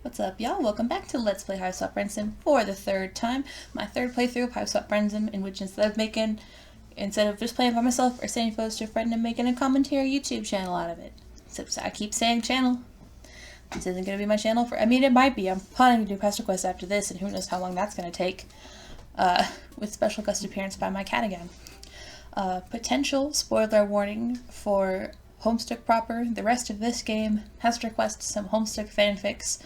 What's up, y'all? Welcome back to Let's Play Hiveswap Friendsim for the third time. My third playthrough of Hiveswap Friendsim, in which instead of just playing by myself or sending photos to a friend, I'm making a commentary YouTube channel out of it. Except I keep saying channel. This isn't going to be my channel for, it might be. I'm planning to do Pesterquest after this, and who knows how long that's going to take. With special guest appearance by my cat again. Potential spoiler warning for Homestuck proper, the rest of this game, Pesterquest, some Homestuck fanfics.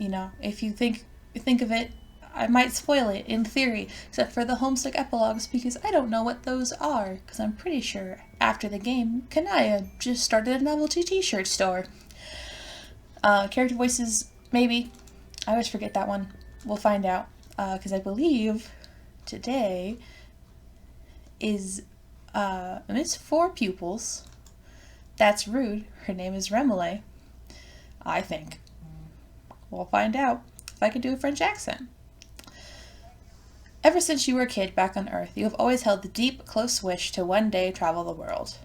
You know, if you think of it, I might spoil it, in theory, except for the Homestuck epilogues, because I don't know what those are, because I'm pretty sure after the game, Kanaya just started a novelty t-shirt store. Character voices, maybe. I always forget that one. We'll find out, because I believe today is, it's 4 pupils. That's rude. Her name is Remele, I think. We'll find out if I can do a French accent. Ever since you were a kid back on Earth, you have always held the deep, close wish to one day travel the world.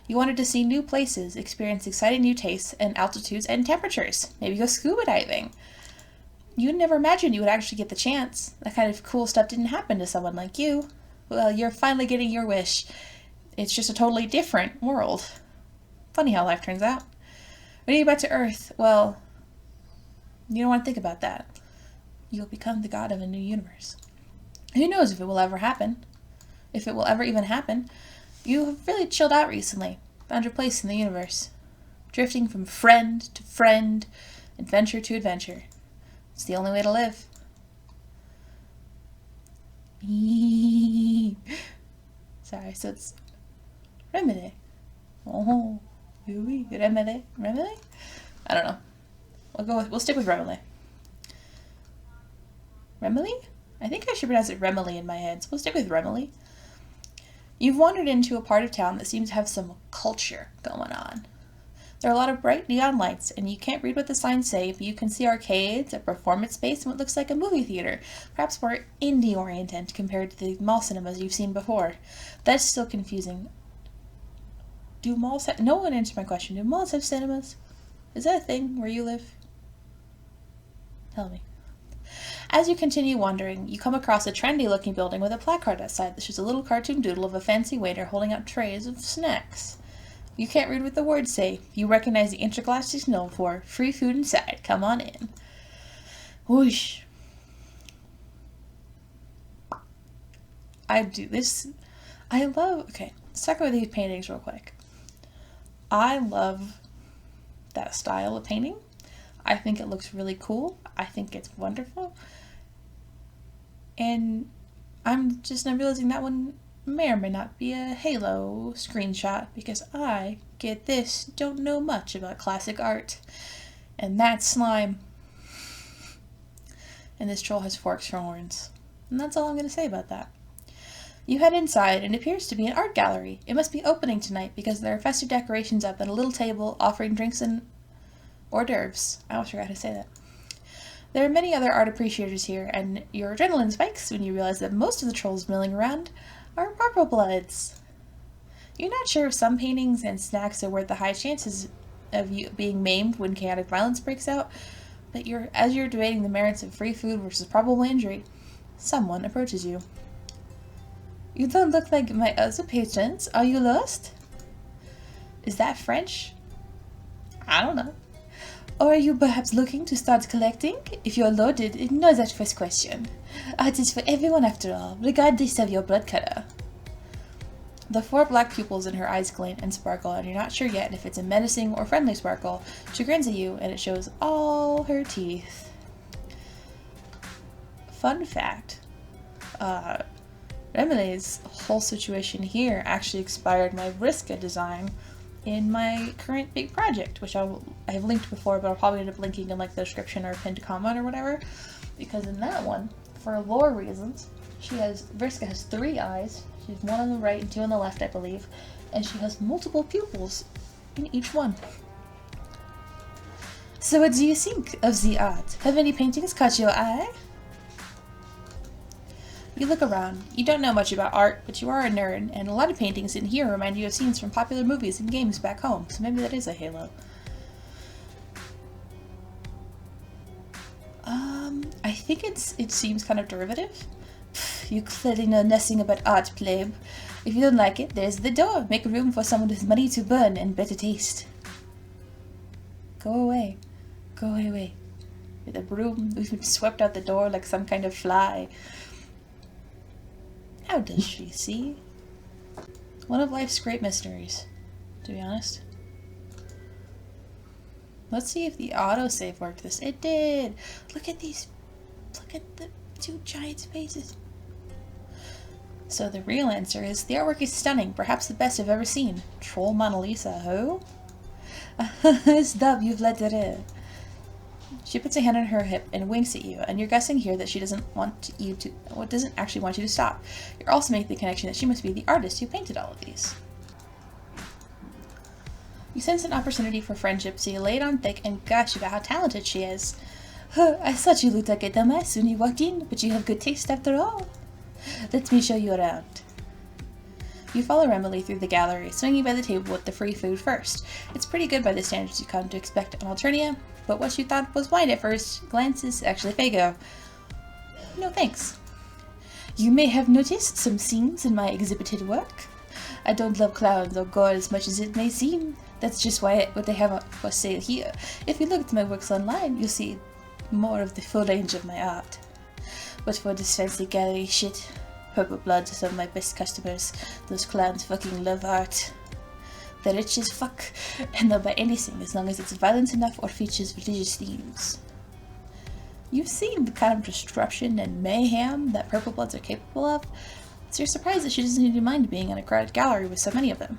You wanted to see new places, experience exciting new tastes and altitudes and temperatures, maybe go scuba diving. You never imagined you would actually get the chance. That kind of cool stuff didn't happen to someone like you. Well, you're finally getting your wish. It's just a totally different world. Funny how life turns out. When you get back to Earth, well, you don't want to think about that. You'll become the god of a new universe. Who knows if it will ever happen? If it will ever even happen. You have really chilled out recently. Found your place in the universe. Drifting from friend to friend, adventure to adventure. It's the only way to live. Sorry, so it's Remele. Oh, Remele? Remele? I don't know. We'll stick with Remele. Remele? I think I should pronounce it Remele in my head, so we'll stick with Remele. You've wandered into a part of town that seems to have some culture going on. There are a lot of bright neon lights, and you can't read what the signs say, but you can see arcades, a performance space, and what looks like a movie theater, perhaps more indie-oriented compared to the mall cinemas you've seen before. That's still confusing. Do malls have... No one answered my question. Do malls have cinemas? Is that a thing where you live? Tell me. As you continue wandering, you come across a trendy-looking building with a placard outside that shows a little cartoon doodle of a fancy waiter holding out trays of snacks. You can't read what the words say. You recognize the intergalactic known for free food inside. Come on in. Whoosh. Okay, let's talk about these paintings real quick. I love that style of painting. I think it looks really cool. I think it's wonderful. And I'm realizing that one may or may not be a Halo screenshot, because I, get this, don't know much about classic art. And that's slime. And this troll has forks for horns. And that's all I'm going to say about that. You head inside, and it appears to be an art gallery. It must be opening tonight, because there are festive decorations up at a little table offering drinks and hors d'oeuvres. I almost forgot to say that. There are many other art appreciators here, and your adrenaline spikes when you realize that most of the trolls milling around are purple bloods. You're not sure if some paintings and snacks are worth the high chances of you being maimed when chaotic violence breaks out, but as you're debating the merits of free food versus probable injury, someone approaches you. You don't look like my other patrons. Are you lost? Is that French? I don't know. Or are you perhaps looking to start collecting? If you're loaded, ignore that first question. Art is for everyone after all, regardless of your blood color. The 4 black pupils in her eyes glint and sparkle, and you're not sure yet if it's a menacing or friendly sparkle. She grins at you, and it shows all her teeth. Fun fact. Remele's whole situation here actually inspired my Vriska design in my current big project, which I have linked before, but I'll probably end up linking in like the description or pinned comment or whatever, because in that one, for lore reasons, Vriska has 3 eyes. She has 1 on the right and 2 on the left, I believe, and she has multiple pupils in each one. So what do you think of the art? Have any paintings caught your eye? You look around. You don't know much about art, but you are a nerd, and a lot of paintings in here remind you of scenes from popular movies and games back home, so maybe that is a Halo. I think it seems kind of derivative. You clearly know nothing about art, plebe. If you don't like it, there's the door. Make room for someone with money to burn and better taste. Go away. Go away. With a broom, we've been swept out the door like some kind of fly. How does she see? One of life's great mysteries, to be honest. Let's see if the autosave worked this. It did! Look at these. Look at the two giant spaces. So the real answer is the artwork is stunning, perhaps the best I've ever seen. Troll Mona Lisa, who? Stop, you flatterer. She puts a hand on her hip and winks at you, and you're guessing here that she doesn't actually want you to stop. You're also making the connection that she must be the artist who painted all of these. You sense an opportunity for friendship, so you lay it on thick and gush about how talented she is. I thought you looked like a dumbass when you walked in, but you have good taste after all. Let me show you around. You follow Remele through the gallery, swinging by the table with the free food first. It's pretty good by the standards you come to expect on Alternia, but what you thought was wine at first glance is actually Fago. No thanks. You may have noticed some scenes in my exhibited work. I don't love clowns or gore as much as it may seem. That's just what they have for sale here. If you look at my works online, you'll see more of the full range of my art. But for this fancy gallery shit, Purple Blood is some of my best customers. Those clowns fucking love art. They're rich as fuck, and they'll buy anything as long as it's violent enough or features religious themes. You've seen the kind of disruption and mayhem that Purple Bloods are capable of, so you're surprised that she doesn't even mind being in a crowded gallery with so many of them.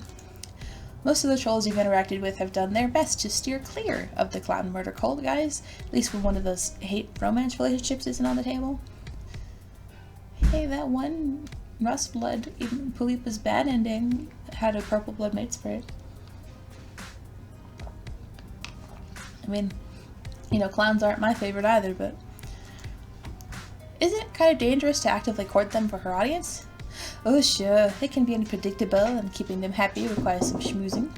Most of the trolls you've interacted with have done their best to steer clear of the clown murder cult guys, at least when one of those hate-romance relationships isn't on the table. Hey, that one Rust Blood in Pulipa's bad ending had a Purple Blood mate spirit. I mean, you know, clowns aren't my favorite either, but isn't it kind of dangerous to actively court them for her audience? Oh sure, it can be unpredictable, and keeping them happy requires some schmoozing.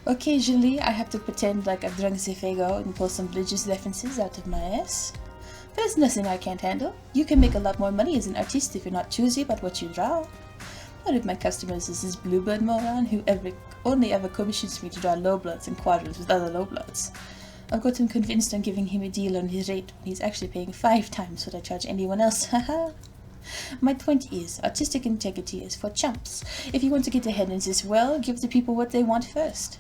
Occasionally, I have to pretend like I've drunk Fago and pull some religious references out of my ass. But it's nothing I can't handle. You can make a lot more money as an artist if you're not choosy about what you draw. One of my customers is this bluebird moron who only ever commissions me to draw lowbloods and quadrants with other lowbloods. I've got him convinced I'm giving him a deal on his rate when he's actually paying 5 times what I charge anyone else, haha. My point is, artistic integrity is for chumps. If you want to get ahead in this world, give the people what they want first.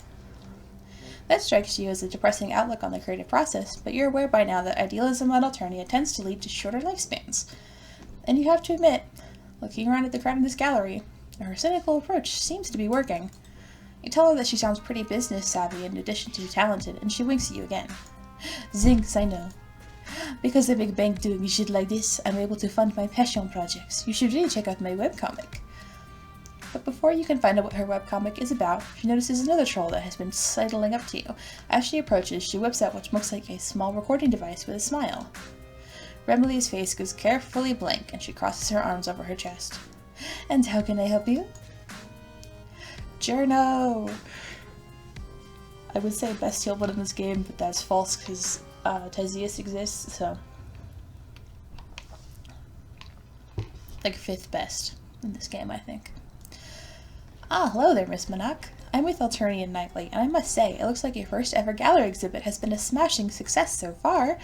That strikes you as a depressing outlook on the creative process, but you're aware by now that idealism on Alternia tends to lead to shorter lifespans. And you have to admit, looking around at the crowd in this gallery, her cynical approach seems to be working. You tell her that she sounds pretty business savvy in addition to talented, and she winks at you again. Zinks, I know. Because I make bank doing shit like this, I'm able to fund my passion projects. You should really check out my webcomic. But before you can find out what her webcomic is about, she notices another troll that has been sidling up to you. As she approaches, she whips out what looks like a small recording device with a smile. Remele's face goes carefully blank, and she crosses her arms over her chest. And how can I help you? Journo! I would say best healblood in this game, but that's false because Theseus exists, so like 5th best in this game, I think. Ah, hello there, Miss Monarch. I'm with Alternian Nightly, and I must say, it looks like your first ever gallery exhibit has been a smashing success so far.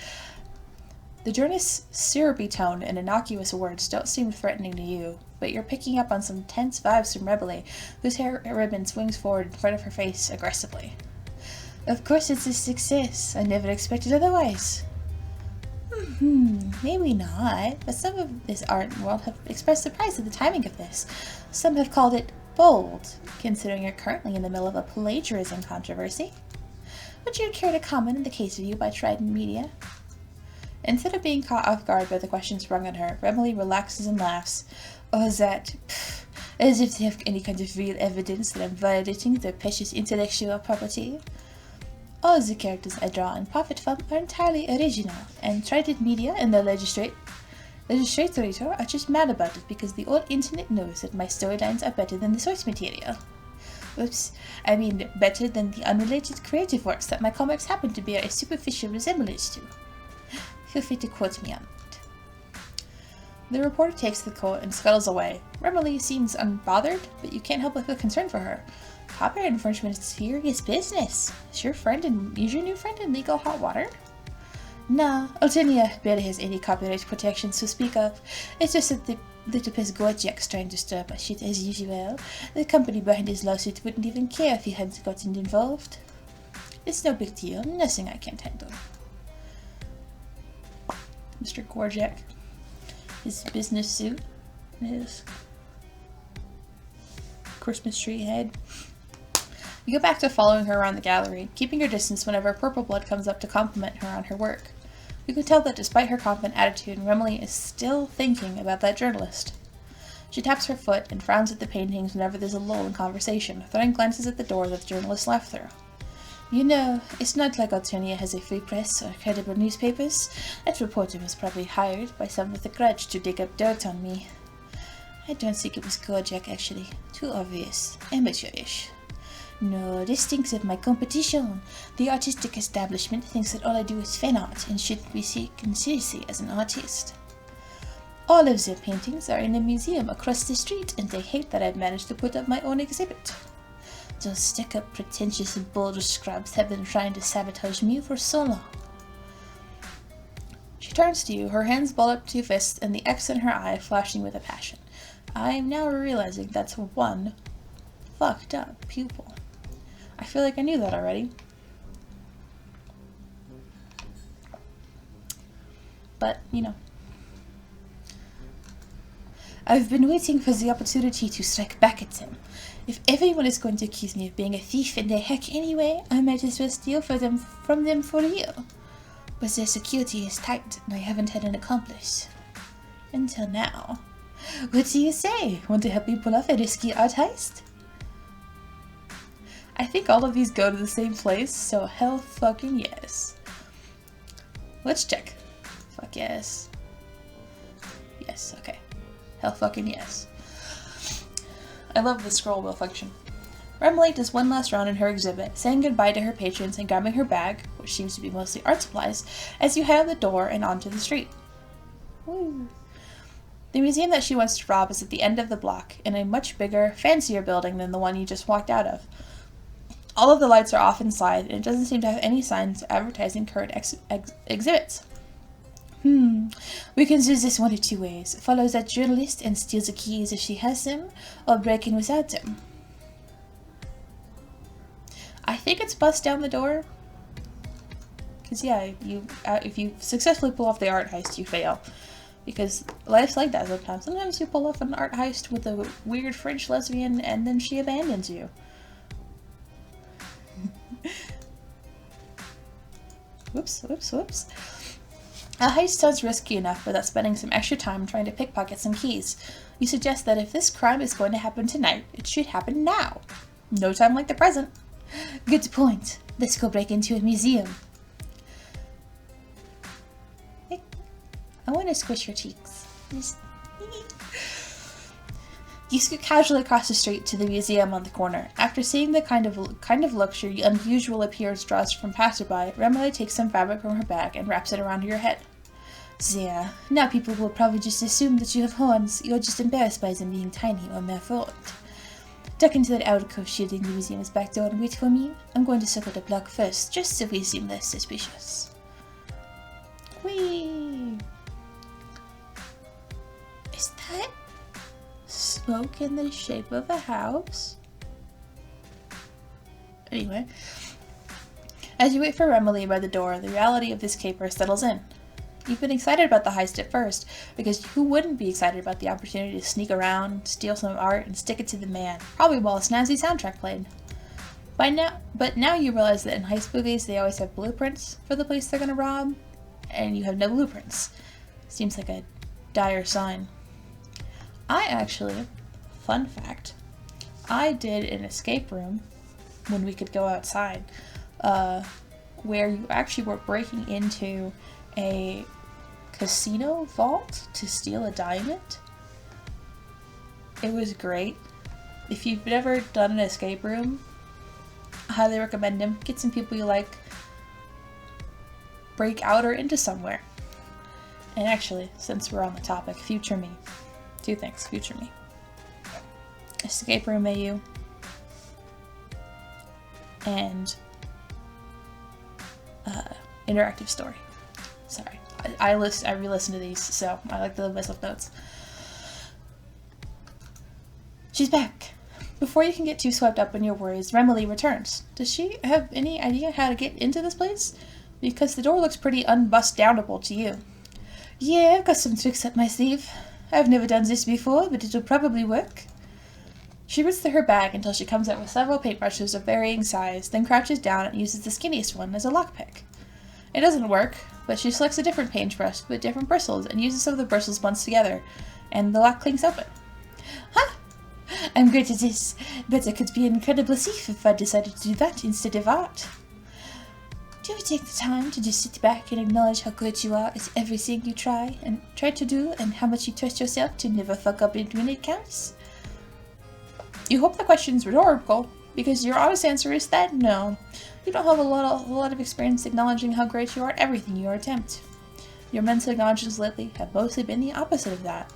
The journey's syrupy tone and innocuous words don't seem threatening to you, but you're picking up on some tense vibes from Remele, whose hair ribbon swings forward in front of her face aggressively. Of course it's a success. I never expected otherwise. Maybe not, but some of this art world have expressed surprise at the timing of this. Some have called it bold, considering you're currently in the middle of a plagiarism controversy. Would you care to comment on the case of you by Trident Media? Instead of being caught off guard by the question sprung on her, Remele relaxes and laughs. Oh, that? As if they have any kind of real evidence that I'm violating their precious intellectual property. All the characters I draw and profit from are entirely original, and Trident Media and the legislator are just mad about it because the old internet knows that my storylines are better than the source material. Oops. I mean, better than the unrelated creative works that my comics happen to bear a superficial resemblance to. Feel free to quote me on it. The reporter takes the quote and scuttles away. Remele seems unbothered, but you can't help but feel concerned for her. Copyright infringement is serious business. Is your new friend in legal hot water? Nah, Altonia barely has any copyright protections to speak of. It's just that the little Pesterquest trying to stir up my shit as usual. The company behind his lawsuit wouldn't even care if he hadn't gotten involved. It's no big deal, nothing I can't handle. Mr. Gorjak, his business suit, his Christmas tree head. You go back to following her around the gallery, keeping your distance whenever Purple Blood comes up to compliment her on her work. You can tell that despite her confident attitude, Remele is still thinking about that journalist. She taps her foot and frowns at the paintings whenever there's a lull in conversation, throwing glances at the door that the journalist left through. You know, it's not like Altonia has a free press or credible newspapers. That reporter was probably hired by some with a grudge to dig up dirt on me. I don't think it was Gorjak, actually. Too obvious. Amateurish. No, this thinks of my competition. The artistic establishment thinks that all I do is fan art and shouldn't be taken seriously as an artist. All of their paintings are in a museum across the street, and they hate that I've managed to put up my own exhibit. Those stuck-up, pretentious boulder scrubs have been trying to sabotage me for so long. She turns to you, her hands balled up to fists, and the X in her eye flashing with a passion. I am now realizing that's one fucked up pupil. I feel like I knew that already. But, you know. I've been waiting for the opportunity to strike back at them. If everyone is going to accuse me of being a thief and a hack anyway, I might as well steal from them for real. But their security is tight, and I haven't had an accomplice. Until now. What do you say? Want to help me pull off a risky art heist? I think all of these go to the same place, so hell fucking yes. Let's check. Fuck yes. Yes, okay. Hell fucking yes. I love the scroll wheel function. Remele does one last round in her exhibit, saying goodbye to her patrons and grabbing her bag, which seems to be mostly art supplies, as you head out the door and onto the street. Woo. The museum that she wants to rob is at the end of the block, in a much bigger, fancier building than the one you just walked out of. All of the lights are off inside, and it doesn't seem to have any signs advertising current exhibits. We can do this one of two ways. Follow that journalist and steal the keys if she has them, or break in without them. I think it's bust down the door. Because yeah, if you successfully pull off the art heist, you fail. Because life's like that sometimes. Sometimes you pull off an art heist with a weird French lesbian and then she abandons you. Whoops. A heist sounds risky enough without spending some extra time trying to pickpocket some keys. You suggest that if this crime is going to happen tonight, it should happen now. No time like the present. Good point. Let's go break into a museum. Hey, I want to squish your cheeks. You scoot casually across the street to the museum on the corner. After seeing the kind of luxury unusual appearance draws from passerby, Remele takes some fabric from her bag and wraps it around your head. There. Now people will probably just assume that you have horns. You're just embarrassed by them being tiny or malformed. Duck into that alcove shielding the museum's back door and wait for me. I'm going to circle the block first, just so we seem less suspicious. Whee! Is that smoke in the shape of a house? Anyway, as you wait for Remele by the door, the reality of this caper settles in. You've been excited about the heist at first, because who wouldn't be excited about the opportunity to sneak around, steal some art, and stick it to the man, probably while a snazzy soundtrack played. But now you realize that in heist movies they always have blueprints for the place they're gonna rob, and you have no blueprints. Seems like a dire sign. I actually, fun fact, I did an escape room when we could go outside, where you actually were breaking into a casino vault to steal a diamond. It was great. If you've never done an escape room, I highly recommend them. Get some people you like, break out or into somewhere. And actually, since we're on the topic, future me. 2 things, future me. Escape room AU. And interactive story. Sorry. I re-listen to these, so I like to leave myself notes. She's back. Before you can get too swept up in your worries, Remele returns. Does she have any idea how to get into this place? Because the door looks pretty unbust-downable to you. Yeah, I've got some tricks up my sleeve. I've never done this before, but it'll probably work. She roots through her bag until she comes out with several paintbrushes of varying size, then crouches down and uses the skinniest one as a lockpick. It doesn't work, but she selects a different paintbrush with different bristles and uses some of the bristles once together, and the lock clinks open. Huh? I'm great at this, but I could be an incredible thief if I decided to do that instead of art. Do you ever take the time to just sit back and acknowledge how good you are at everything you try to do, and how much you trust yourself to never fuck up it when it counts? You hope the question's rhetorical, because your honest answer is that no. You don't have a lot of experience acknowledging how great you are at everything you attempt. Your mental acknowledgements lately have mostly been the opposite of that.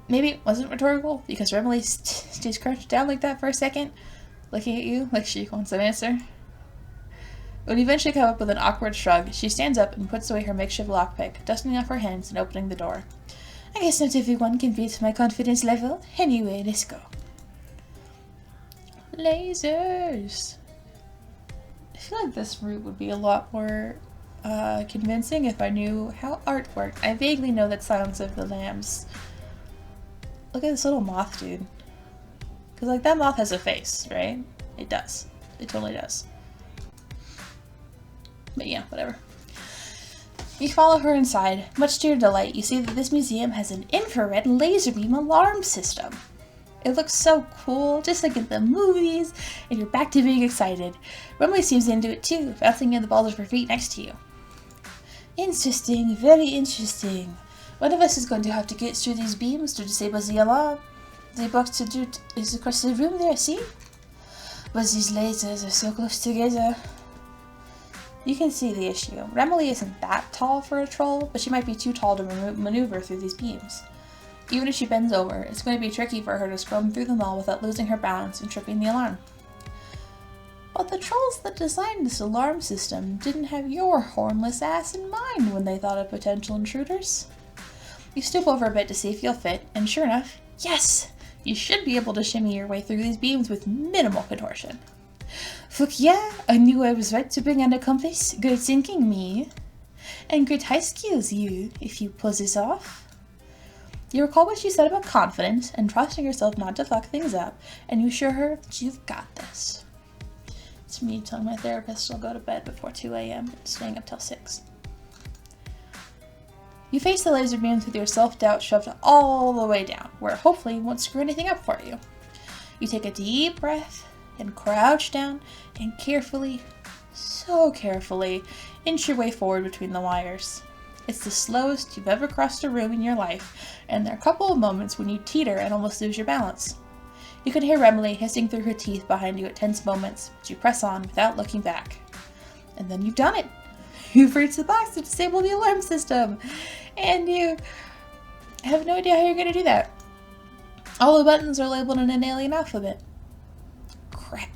Maybe it wasn't rhetorical, because Remele stays crouched down like that for a second, looking at you like she wants an answer. When you eventually come up with an awkward shrug, she stands up and puts away her makeshift lockpick, dusting off her hands and opening the door. I guess not everyone can beat my confidence level. Anyway, let's go. Lasers! I feel like this route would be a lot more convincing if I knew how art worked. I vaguely know that Silence of the Lambs. Look at this little moth dude. Because, like, that moth has a face, right? It does. It totally does. But yeah, whatever. You follow her inside. Much to your delight, you see that this museum has an infrared laser beam alarm system. It looks so cool, just like in the movies, and you're back to being excited. Remele seems into it too, bouncing in the balls of her feet next to you. Interesting, very interesting. One of us is going to have to get through these beams to disable the alarm. The box to do is across the room there, see? But these lasers are so close together. You can see the issue. Remele isn't that tall for a troll, but she might be too tall to maneuver through these beams. Even if she bends over, it's going to be tricky for her to scrum through them all without losing her balance and tripping the alarm. But the trolls that designed this alarm system didn't have your hornless ass in mind when they thought of potential intruders. You stoop over a bit to see if you'll fit, and sure enough, yes! You should be able to shimmy your way through these beams with minimal contortion. Fuck yeah! I knew I was right to bring an accomplice. Good thinking, me. And great high skills, you, if you pull this off. You recall what she said about confidence and trusting yourself not to fuck things up, and you assure her that you've got this. It's me telling my therapist I'll go to bed before 2 a.m. and staying up till 6. You face the laser beams with your self-doubt shoved all the way down, where it hopefully won't screw anything up for you. You take a deep breath and crouch down and carefully, so carefully, inch your way forward between the wires. It's the slowest you've ever crossed a room in your life, and there are a couple of moments when you teeter and almost lose your balance. You can hear Remele hissing through her teeth behind you at tense moments, but you press on without looking back. And then you've done it! You've reached the box to disable the alarm system! And you have no idea how you're going to do that. All the buttons are labeled in an alien alphabet. Crap.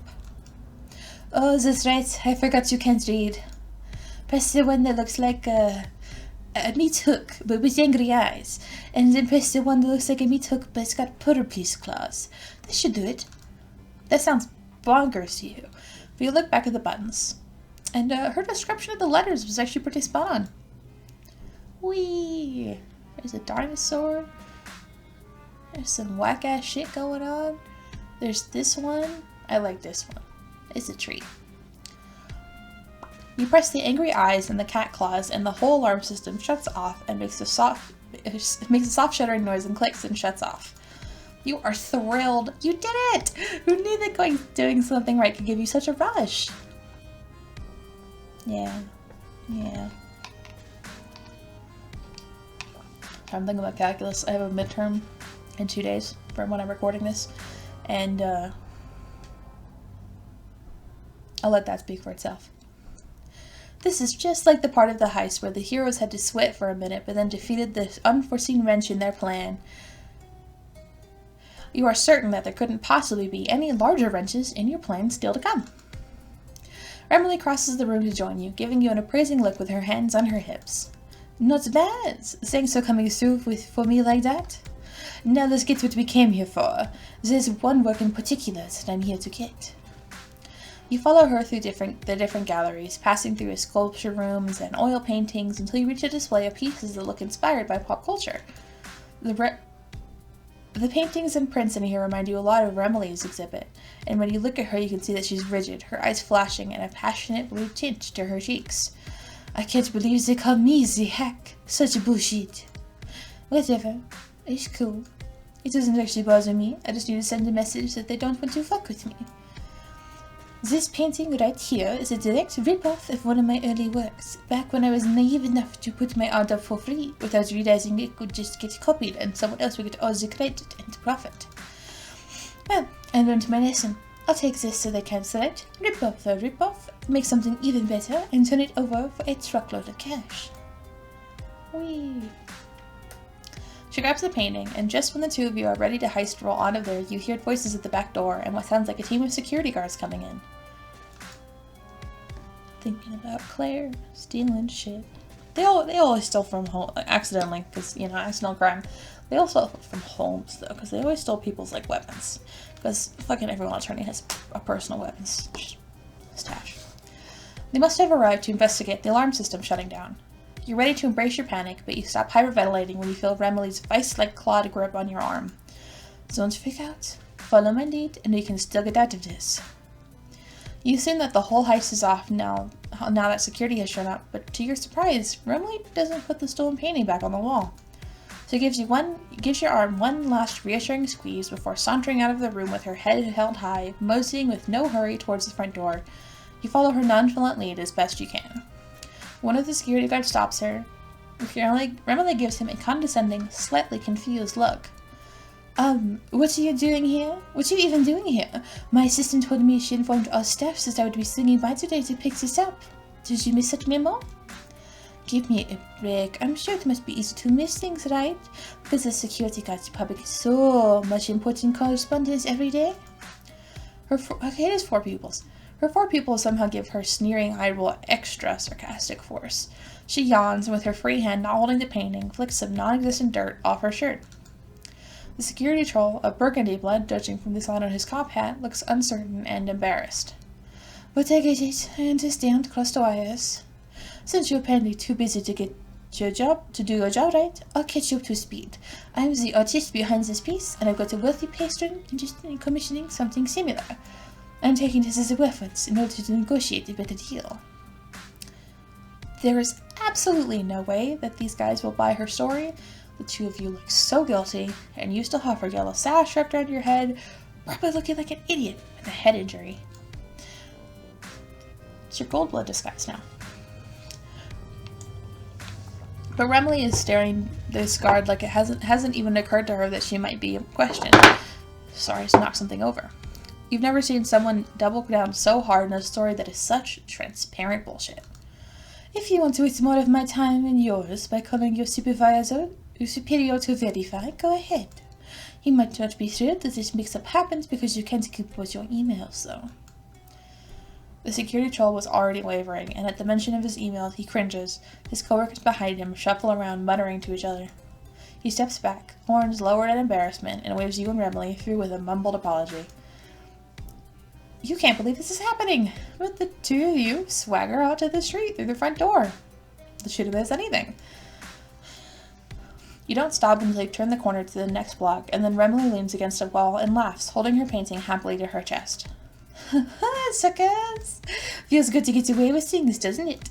Oh, that's right, I forgot you can't read. Press the one that looks like a meat hook, but with angry eyes. And then press the one that looks like a meat hook, but it's got purplish claws. This should do it. That sounds bonkers to you. But you look back at the buttons. And her description of the letters was actually pretty spot on. Whee! There's a dinosaur. There's some whack-ass shit going on. There's this one. I like this one. It's a treat. You press the angry eyes and the cat claws, and the whole alarm system shuts off and makes a soft shuddering noise and clicks and shuts off. You are thrilled. You did it! Who knew that doing something right could give you such a rush? Yeah. I'm thinking about calculus. I have a midterm in 2 days from when I'm recording this. And I'll let that speak for itself. This is just like the part of the heist where the heroes had to sweat for a minute, but then defeated the unforeseen wrench in their plan. You are certain that there couldn't possibly be any larger wrenches in your plan still to come. Remele crosses the room to join you, giving you an appraising look with her hands on her hips. Not bad. Thanks for coming through for me like that. Now let's get what we came here for. There's one work in particular that I'm here to get. You follow her through the different galleries, passing through sculpture rooms and oil paintings until you reach a display of pieces that look inspired by pop culture. The paintings and prints in here remind you a lot of Remele's exhibit, and when you look at her you can see that she's rigid, her eyes flashing, and a passionate blue tint to her cheeks. I can't believe they call me the hack. Such a bullshit. Whatever. It's cool. It doesn't actually bother me. I just need to send a message that they don't want to fuck with me. This painting right here is a direct rip-off of one of my early works, back when I was naive enough to put my art up for free without realizing it could just get copied and someone else would get all the credit and profit. Well, I learned my lesson. I'll take this so they cancel it, rip off the rip-off, make something even better, and turn it over for a truckload of cash. Whee! She grabs the painting, and just when the two of you are ready to heist roll out of there, you hear voices at the back door and what sounds like a team of security guards coming in. Thinking about Claire, stealing shit. They always steal from home, accidentally, because, you know, accidental crime. They all steal from homes, though, because they always steal people's, like, weapons. Because fucking everyone attorney has a personal weapons stash. They must have arrived to investigate the alarm system shutting down. You're ready to embrace your panic, but you stop hyperventilating when you feel Remele's vice-like clawed grip on your arm. Don't freak out. Follow my lead, and we can still get out of this. You assume that the whole heist is off now that security has shown up, but to your surprise, Remele doesn't put the stolen painting back on the wall. So gives your arm one last reassuring squeeze before sauntering out of the room with her head held high, moseying with no hurry towards the front door. You follow her nonchalant lead as best you can. One of the security guards stops her. Remele gives him a condescending, slightly confused look. What are you doing here? What are you even doing here? My assistant told me she informed all staff that I would be swinging by today to pick this up. Did you miss that memo? Give me a break. I'm sure it must be easy to miss things, right? Because the security guards publish so much important correspondence every day. Her 4 pupils. Her 4 pupils somehow give her sneering eye roll extra sarcastic force. She yawns and with her free hand not holding the painting, flicks some non-existent dirt off her shirt. The security troll, of burgundy blood judging from the sign on his cop hat, looks uncertain and embarrassed. But I get it. I understand. Cross the wires. Since you're apparently too busy to do your job right, I'll catch you up to speed. I'm the artist behind this piece, and I've got a wealthy patron interested in commissioning something similar. I'm taking this as a reference in order to negotiate a better deal. There is absolutely no way that these guys will buy her story. The two of you look so guilty, and you still have her yellow sash wrapped around your head, probably looking like an idiot with a head injury. It's your gold blood disguise now. But Remele is staring this guard like it hasn't even occurred to her that she might be questioned. Sorry to knock something over. You've never seen someone double down so hard in a story that is such transparent bullshit. If you want to waste more of my time and yours by calling your superior to verify, go ahead. He might not be thrilled that this mix-up happens because you can't keep with your emails, though. The security troll was already wavering, and at the mention of his email, he cringes. His coworkers behind him shuffle around, muttering to each other. He steps back, horns lowered in embarrassment, and waves you and Remele through with a mumbled apology. You can't believe this is happening, but the two of you swagger out to the street through the front door. This should have missed anything. You don't stop until you turn the corner to the next block, and then Remele leans against a wall and laughs, holding her painting happily to her chest. Suckers! Feels good to get away with things, doesn't it?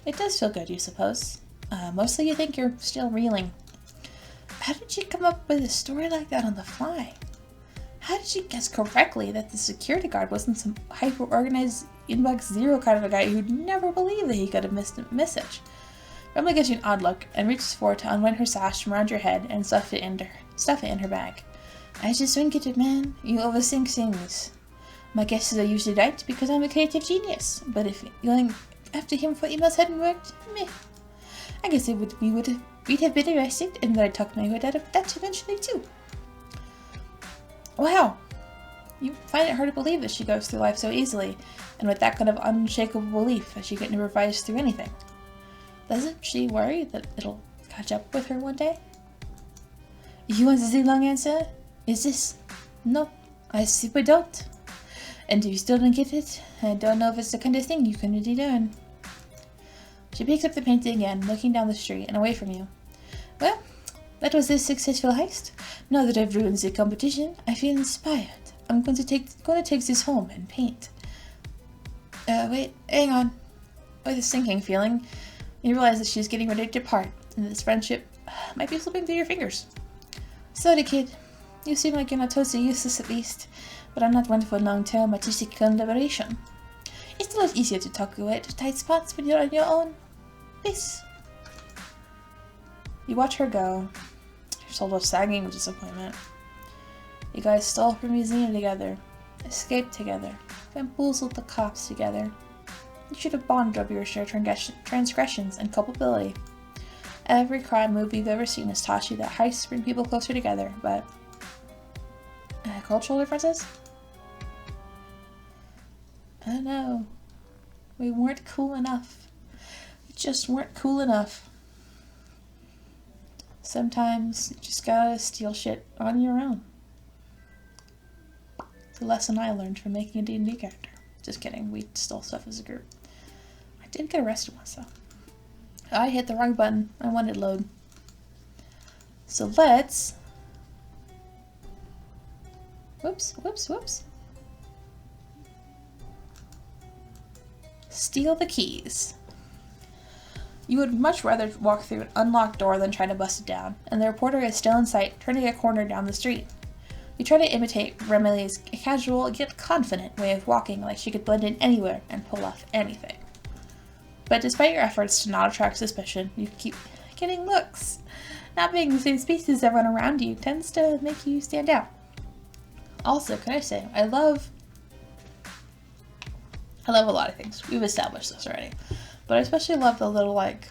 It does feel good, you suppose. Mostly you think you're still reeling. How did you come up with a story like that on the fly? How did you guess correctly that the security guard wasn't some hyper-organized inbox zero kind of a guy who'd never believe that he could have missed a message? Remele gives you an odd look and reaches forward to unwind her sash from around your head and stuff it in her bag. I just don't get it, man. You overthink things. My guesses are usually right because I'm a creative genius, but if going after him for emails hadn't worked, meh. I guess we'd have been arrested, and then I'd talk my way out of that eventually too. Wow! You find it hard to believe that she goes through life so easily, and with that kind of unshakable belief that she can never rise through anything. Doesn't she worry that it'll catch up with her one day? You want the long answer? Is this? No, I simply don't. And if you still don't get it, I don't know if it's the kind of thing you can really learn. She picks up the painting again, looking down the street and away from you. Well, that was a successful heist. Now that I've ruined the competition, I feel inspired. I'm going to take this home and paint. Wait, hang on. With a sinking feeling, you realize that she's getting ready to depart, and this friendship might be slipping through your fingers. Sorry, kid. You seem like you're not totally useless at least, but I'm not one for long-term artistic collaboration. It's a lot easier to talk away at tight spots when you're on your own. Please. You watch her go, your shoulders sagging with disappointment. You guys stole from a museum together, escaped together, bamboozled the cops together. You should have bonded over your shared transgressions and culpability. Every crime movie you've ever seen has taught you that heists bring people closer together, but... cultural differences? I don't know. We weren't cool enough. We just weren't cool enough. Sometimes you just gotta steal shit on your own. It's a lesson I learned from making a D&D character. Just kidding, we stole stuff as a group. I did get arrested once though. I hit the wrong button. I wanted load. So let's... Whoops. Steal the keys. You would much rather walk through an unlocked door than try to bust it down, and the reporter is still in sight, turning a corner down the street. You try to imitate Remele's casual yet confident way of walking like she could blend in anywhere and pull off anything. But despite your efforts to not attract suspicion, you keep getting looks. Not being the same species as everyone around you tends to make you stand out. Also, can I say, I love a lot of things. We've established this already. But I especially love the little, like,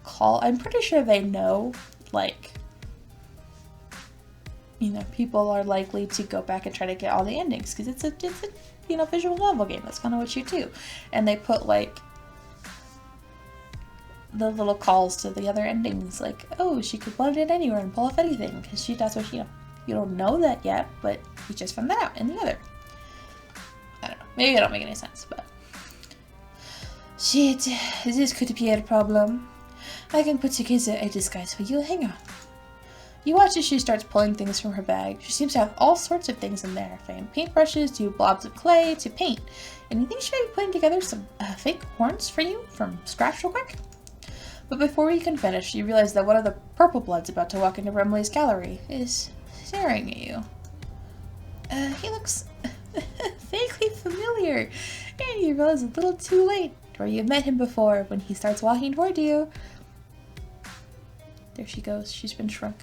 call. I'm pretty sure they know, like, you know, people are likely to go back and try to get all the endings. Because it's a, you know, visual novel game. That's kind of what you do. And they put, like, the little calls to the other endings. Like, oh, she could blend in anywhere and pull off anything. Because that's what, you know. You don't know that yet, but you just found that out in the other. I don't know. Maybe it don't make any sense, but... Shit, this could be a problem. I can put together a disguise for you. Hang on. You watch as she starts pulling things from her bag. She seems to have all sorts of things in there. From paintbrushes to blobs of clay to paint. And you think she might be putting together some fake horns for you from scratch real quick? But before you can finish, you realize that one of the purple bloods about to walk into Remele's gallery is staring at you. He looks vaguely familiar, and you realize a little too late, or you've met him before when he starts walking toward you. There she goes, she's been shrunk.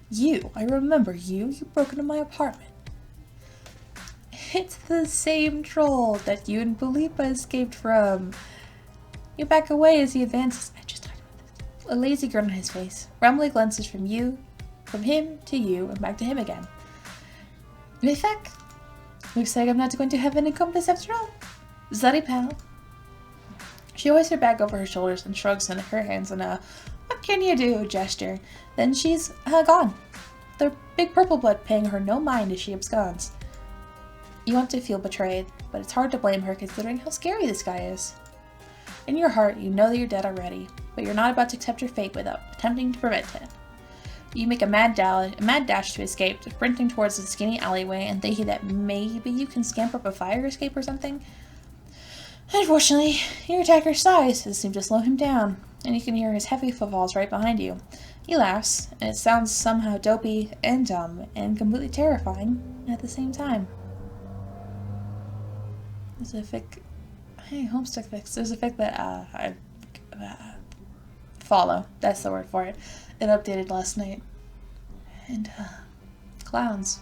You, I remember you. You broke into my apartment. It's the same troll that you and Bulipa escaped from. You back away as he advances. I just talked about this. A lazy grin on his face. Remele glances from him to you, and back to him again. In fact, looks like I'm not going to have an accomplice after all. Sorry, pal. She hoists her bag over her shoulders and shrugs in her hands in a "what can you do" gesture. Then she's gone. The big purple blood paying her no mind as she absconds. You want to feel betrayed, but it's hard to blame her considering how scary this guy is. In your heart, you know that you're dead already, but you're not about to accept your fate without attempting to prevent it. You make a mad dash to escape, sprinting towards the skinny alleyway and thinking that maybe you can scamper up a fire escape or something. Unfortunately, your attacker's size has seemed to slow him down, and you can hear his heavy footfalls right behind you. He laughs, and it sounds somehow dopey and dumb and completely terrifying at the same time. There's a fic... Hey, Homestuck fix. There's a fic that I follow. That's the word for it. It updated last night. And Clowns.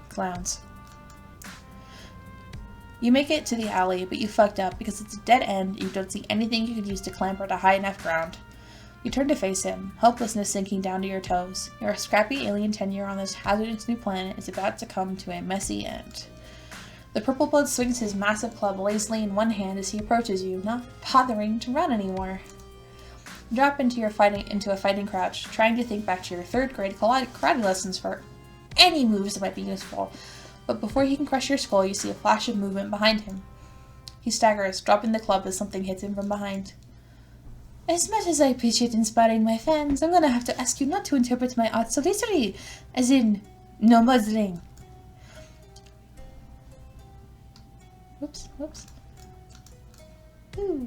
Clowns. You make it to the alley, but you fucked up because it's a dead end and you don't see anything you could use to clamber to high enough ground. You turn to face him, helplessness sinking down to your toes. Your scrappy alien tenure on this hazardous new planet is about to come to a messy end. The purple blood swings his massive club lazily in one hand as he approaches you, not bothering to run anymore. You drop into a fighting crouch, trying to think back to your 3rd grade karate lessons for any moves that might be useful. But before he can crush your skull, you see a flash of movement behind him. He staggers, dropping the club as something hits him from behind. As much as I appreciate inspiring my fans, I'm gonna have to ask you not to interpret my art so literally, as in, no muzzling. Whoops. Ooh.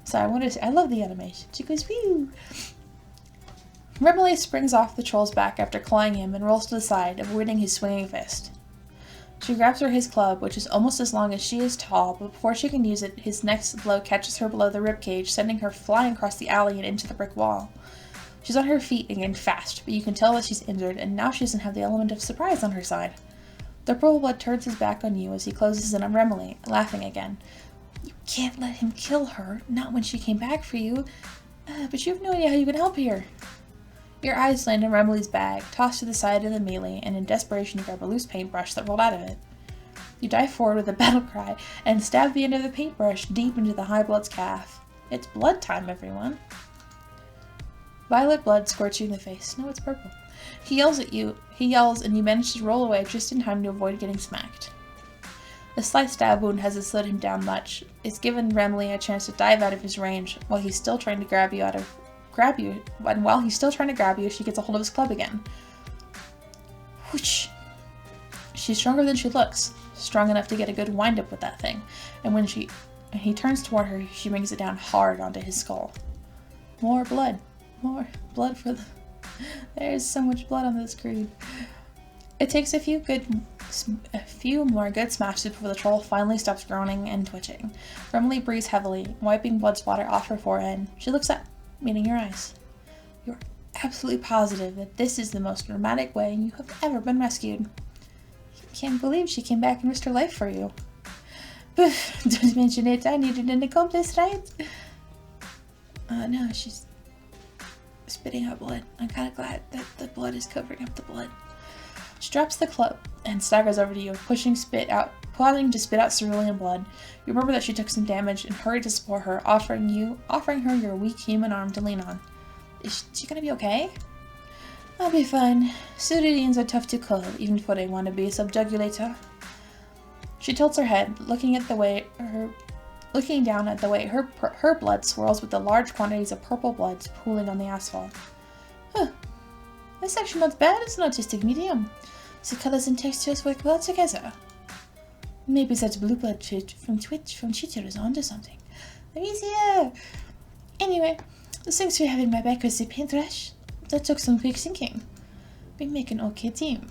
So I love the animation. She goes, whew. Remele springs off the troll's back after clawing him and rolls to the side, avoiding his swinging fist. She grabs for his club, which is almost as long as she is tall, but before she can use it, his next blow catches her below the ribcage, sending her flying across the alley and into the brick wall. She's on her feet again fast, but you can tell that she's injured, and now she doesn't have the element of surprise on her side. The purple blood turns his back on you as he closes in on Remele, laughing again. You can't let him kill her, not when she came back for you. But you have no idea how you can help here. Your eyes land on Remele's bag, tossed to the side of the melee, and in desperation you grab a loose paintbrush that rolled out of it. You dive forward with a battle cry, and stab the end of the paintbrush deep into the highblood's calf. It's blood time, everyone. Violet blood squirts you in the face. No, it's purple. He yells at you. He yells, and you manage to roll away just in time to avoid getting smacked. The slight stab wound hasn't slowed him down much. It's given Remele a chance to dive out of his range while he's still trying to grab you, and while he's still trying to grab you, she gets a hold of his club again. Whoosh! She's stronger than she looks, strong enough to get a good wind-up with that thing, and when he turns toward her, she brings it down hard onto his skull. More blood for the... There's so much blood on this screen. It takes a few more good smashes before the troll finally stops groaning and twitching. Remele breathes heavily, wiping blood splatter off her forehead. She looks up, meeting your eyes. You're absolutely positive that this is the most dramatic way you have ever been rescued. You can't believe she came back and risked her life for you. Don't mention it, I needed an accomplice, right? No, she's spitting out blood. I'm kind of glad that the blood is covering up the blood. She drops the club and staggers over to you, pausing to spit out cerulean blood. You remember that she took some damage and hurry to support her, offering her your weak human arm to lean on. Is she gonna be okay? I'll be fine. Ceruleans are tough to cull, even for a wannabe subjugulator. She tilts her head, looking down at the way her blood swirls with the large quantities of purple blood pooling on the asphalt. Huh. That's actually not bad as an artistic medium. The colors and textures work well together. Maybe that blue blood from Cheetor is onto something. Easier. Anyway, thanks for having my back with the paintbrush. That took some quick thinking. We make an okay team.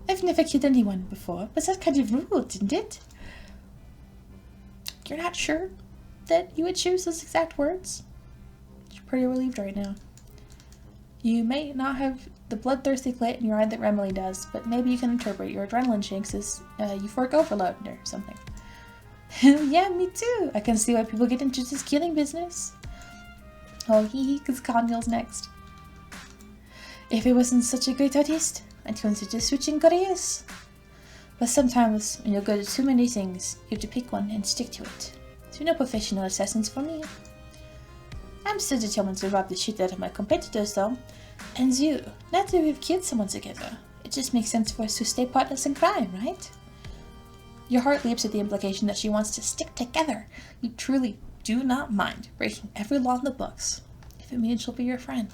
I've never killed anyone before, but that kind of ruled, didn't it? You're not sure that you would choose those exact words? You're pretty relieved right now. You may not have the bloodthirsty glint in your eye that Remele does, but maybe you can interpret your adrenaline shakes as euphoric overload or something. Yeah, me too. I can see why people get into this killing business. Oh, because Conyl's next. If I wasn't such a great artist, I'd consider switching careers. But sometimes, when you're good at too many things, you have to pick one and stick to it. So no professional assassins for me. I'm still determined to rob the shit out of my competitors, though. And you, now that we've killed someone together, it just makes sense for us to stay partners in crime, right? Your heart leaps at the implication that she wants to stick together. You truly do not mind breaking every law in the books, if it means she'll be your friend.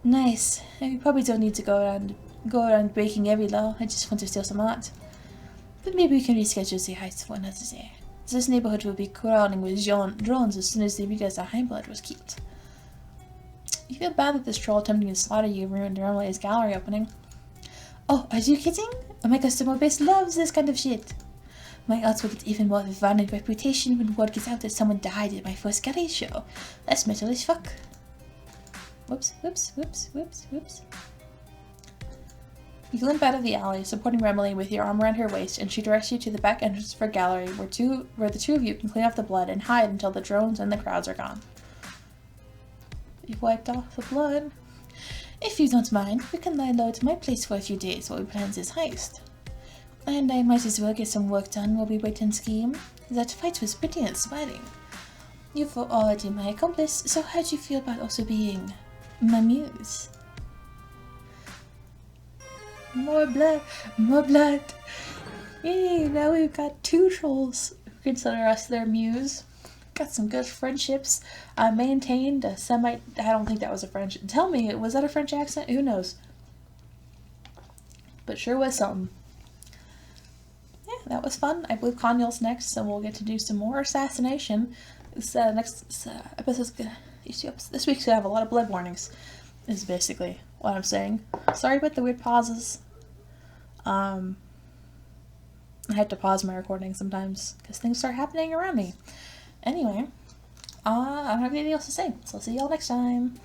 Nice. And we probably don't need to go around breaking every law. I just want to steal some art. But maybe we can reschedule the heist for another day. This neighborhood will be crawling with drones as soon as they realize the highblood was killed. You feel bad that this troll attempting to slaughter you ruined Remele's gallery opening. Oh, are you kidding? My customer base loves this kind of shit. My arts will get even more of a violent reputation when word gets out that someone died at my first gallery show. That's metal as fuck. Whoops, whoops, whoops, whoops, whoops. You limp out of the alley, supporting Remele with your arm around her waist, and she directs you to the back entrance of her gallery, where the two of you can clean off the blood and hide until the drones and the crowds are gone. You've wiped off the blood. If you don't mind, we can lie low to my place for a few days while we plan this heist. And I might as well get some work done while we wait and scheme. That fight was pretty inspiring. You've already my accomplice, so how do you feel about also being my muse? More blood, more blood. Yay, now we've got 2 trolls who consider us their muse. Got some good friendships. I maintained a I don't think that was a French. Tell me, was that a French accent? Who knows? But sure was something. Yeah, that was fun. I believe Conyell's next, so we'll get to do some more assassination. This episode's gonna, this week's gonna have a lot of blood warnings, is basically what I'm saying. Sorry about the weird pauses. I have to pause my recording sometimes because things start happening around me. Anyway, I don't have anything else to say, so I'll see y'all next time.